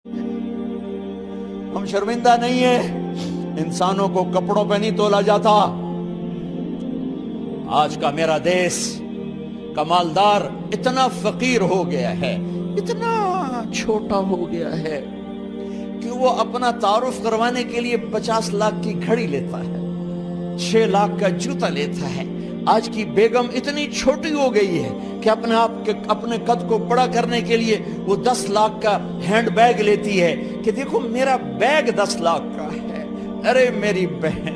ہم شرمندہ نہیں ہیں، انسانوں کو کپڑوں پہ نہیں تولا جاتا۔ آج کا میرا دیس کا مالدار اتنا فقیر ہو گیا ہے، اتنا چھوٹا ہو گیا ہے کہ وہ اپنا تعارف کروانے کے لیے 50 لاکھ کی گھڑی لیتا ہے، 6 لاکھ کا جوتا لیتا ہے۔ آج کی بیگم اتنی چھوٹی ہو گئی ہے کہ اپنے قد کو بڑا کرنے کے لیے وہ 10 لاکھ کا ہینڈ بیگ لیتی ہے کہ دیکھو میرا بیگ 10 لاکھ کا ہے۔ ارے میری بہن،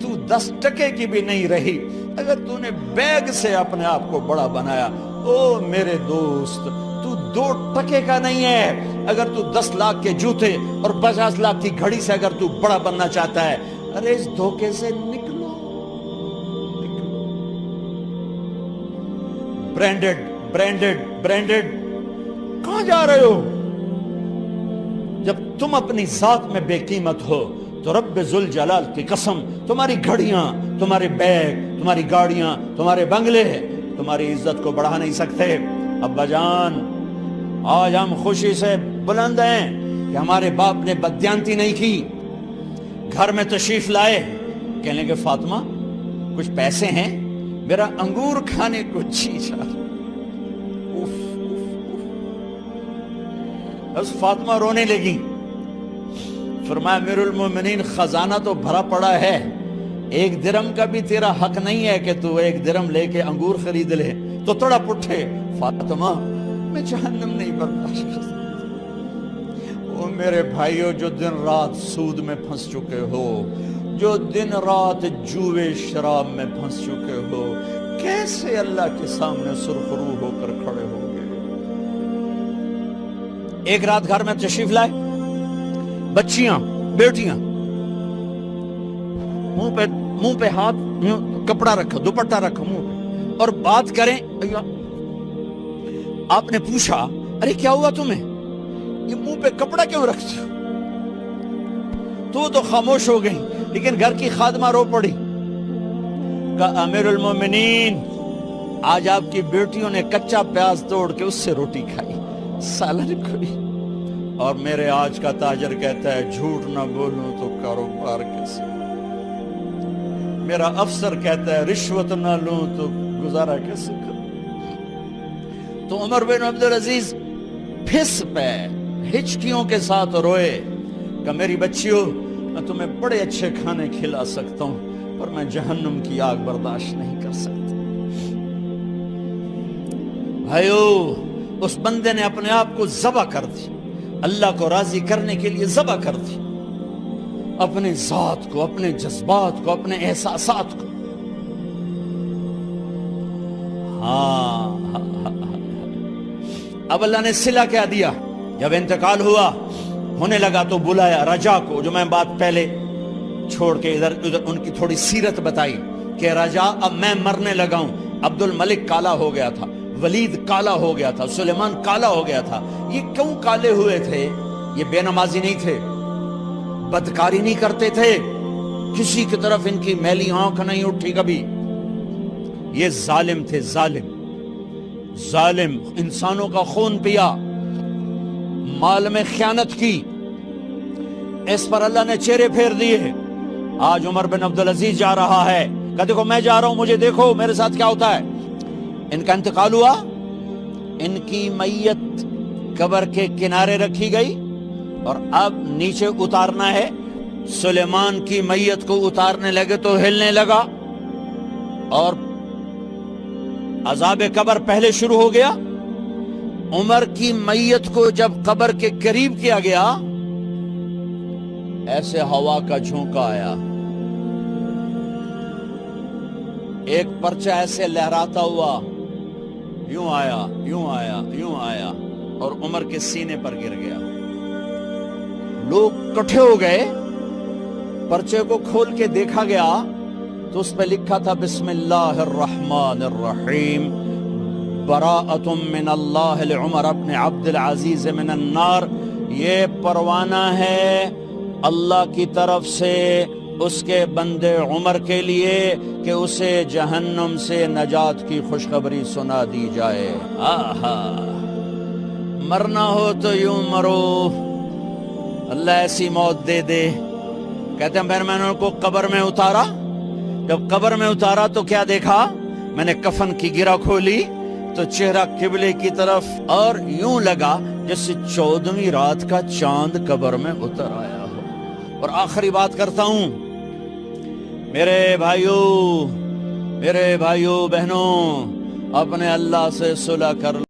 تو 10 ٹکے کی بھی نہیں رہی اگر تو نے بیگ سے اپنے آپ کو بڑا بنایا۔ او میرے دوست، تو 2 ٹکے کا نہیں ہے اگر تو 10 لاکھ کے جوتے اور 50 لاکھ کی گھڑی سے اگر تو بڑا بننا چاہتا ہے۔ ارے اس دھوکے سے نکلو۔ برینڈڈ برینڈڈ برینڈڈ، کہاں جا رہے ہو؟ جب تم اپنی ذات میں بے قیمت ہو تو رب ذوالجلال کی قسم، تمہاری گھڑیاں، تمہارے بیگ، تمہاری گاڑیاں، تمہارے بنگلے تمہاری عزت کو بڑھا نہیں سکتے۔ ابا جان، آج ہم خوشی سے بلند ہیں کہ ہمارے باپ نے بددیانتی نہیں کی۔ گھر میں تشریف لائے، کہنے لگے فاطمہ کچھ پیسے ہیں، میرا انگور کھانے کو جی چاہ رہا۔ بس فاطمہ رونے لگی۔ فرمایا امیر المومنین، خزانہ تو بھرا پڑا ہے، 1 درہم کا بھی تیرا حق نہیں ہے کہ تو 1 درہم لے کے انگور خرید لے۔ تو تڑپ اٹھے، فاطمہ میں جہنم نہیں برداشت کر سکتا۔ وہ میرے بھائیوں جو دن رات سود میں پھنس چکے ہو، جو دن رات جوئے شراب میں پھنس چکے ہو، کیسے اللہ کے سامنے سرخرو ہو کر کھڑے ہو گئے؟ ایک رات گھر میں تشریف لائے، بچیاں، بیٹیاں، منہ پہ ہاتھ، کپڑا رکھا، دوپٹہ رکھا منہ پہ، اور بات کریں۔ آپ نے پوچھا ارے کیا ہوا تمہیں، یہ منہ پہ کپڑا کیوں رکھتے ہو؟ تو خاموش ہو گئی، لیکن گھر کی خادمہ رو پڑی۔ کہا امیر المومنین، آج آپ کی بیٹیوں نے کچا پیاز توڑ کے اس سے روٹی کھائی، سالن کھائی، اور میرے آج کا تاجر کہتا ہے جھوٹ نہ بولوں تو کاروبار کیسے؟ میرا افسر کہتا ہے رشوت نہ لوں تو گزارا کیسے کروں؟ تو عمر بن عبدالعزیز پھس پہ ہچکیوں کے ساتھ روئے کہ میری بچیوں، میں تمہیں بڑے اچھے کھانے کھلا سکتا ہوں پر میں جہنم کی آگ برداشت نہیں کر سکتا۔ بھائیو، اس بندے نے اپنے آپ کو ذبح کر دی، اللہ کو راضی کرنے کے لیے ذبح کر دی، اپنے ذات کو، اپنے جذبات کو، اپنے احساسات کو۔ اب اللہ نے صلہ کیا دیا، جب انتقال ہونے لگا تو بلایا رجا کو، جو میں بات پہلے چھوڑ کے ادھر ان کی تھوڑی سیرت بتائی کہ رجا اب میں مرنے لگا ہوں۔ عبد الملک کالا ہو گیا تھا، ولید کالا ہو گیا تھا، سلیمان کالا ہو گیا تھا۔ یہ کیوں کالے ہوئے تھے؟ یہ بے نمازی نہیں تھے، بدکاری نہیں کرتے تھے، کسی کی طرف ان کی میلی آنکھ نہیں اٹھی کبھی۔ یہ ظالم تھے، ظالم، انسانوں کا خون پیا، مال میں خیانت کی، اس پر اللہ نے چہرے پھیر دیے۔ آج عمر بن عبدالعزیز جا رہا ہے کہ دیکھو میں جا رہا ہوں، مجھے دیکھو میرے ساتھ کیا ہوتا ہے۔ ان کا انتقال ہوا، ان کی میت قبر کے کنارے رکھی گئی اور اب نیچے اتارنا ہے۔ سلیمان کی میت کو اتارنے لگے تو ہلنے لگا اور عذاب قبر پہلے شروع ہو گیا۔ عمر کی میت کو جب قبر کے قریب کیا گیا، ایسے ہوا کا جھونکا آیا، ایک پرچہ ایسے لہراتا ہوا یوں آیا، یوں آیا، یوں آیا اور عمر کے سینے پر گر گیا۔ لوگ اکٹھے ہو گئے، پرچے کو کھول کے دیکھا گیا تو اس پہ لکھا تھا بسم اللہ الرحمن الرحیم، براءۃ من اللہ لعمر بن عبد العزیز من النار۔ یہ پروانہ ہے اللہ کی طرف سے اس کے بندے عمر کے لیے کہ اسے جہنم سے نجات کی خوشخبری سنا دی جائے۔ آہا، مرنا ہو تو یوں مرو، اللہ ایسی موت دے دے. کہتے ہیں پھر میں نے ان کو قبر میں اتارا. جب قبر میں اتارا تو کیا دیکھا؟ میں نے کفن کی گرہ کھولی تو چہرہ قبلے کی طرف، اور یوں لگا جیسے 14ویں رات کا چاند قبر میں اتر آیا ہو. اور آخری بات کرتا ہوں، میرے بھائیوں بہنوں، اپنے اللہ سے صلح کر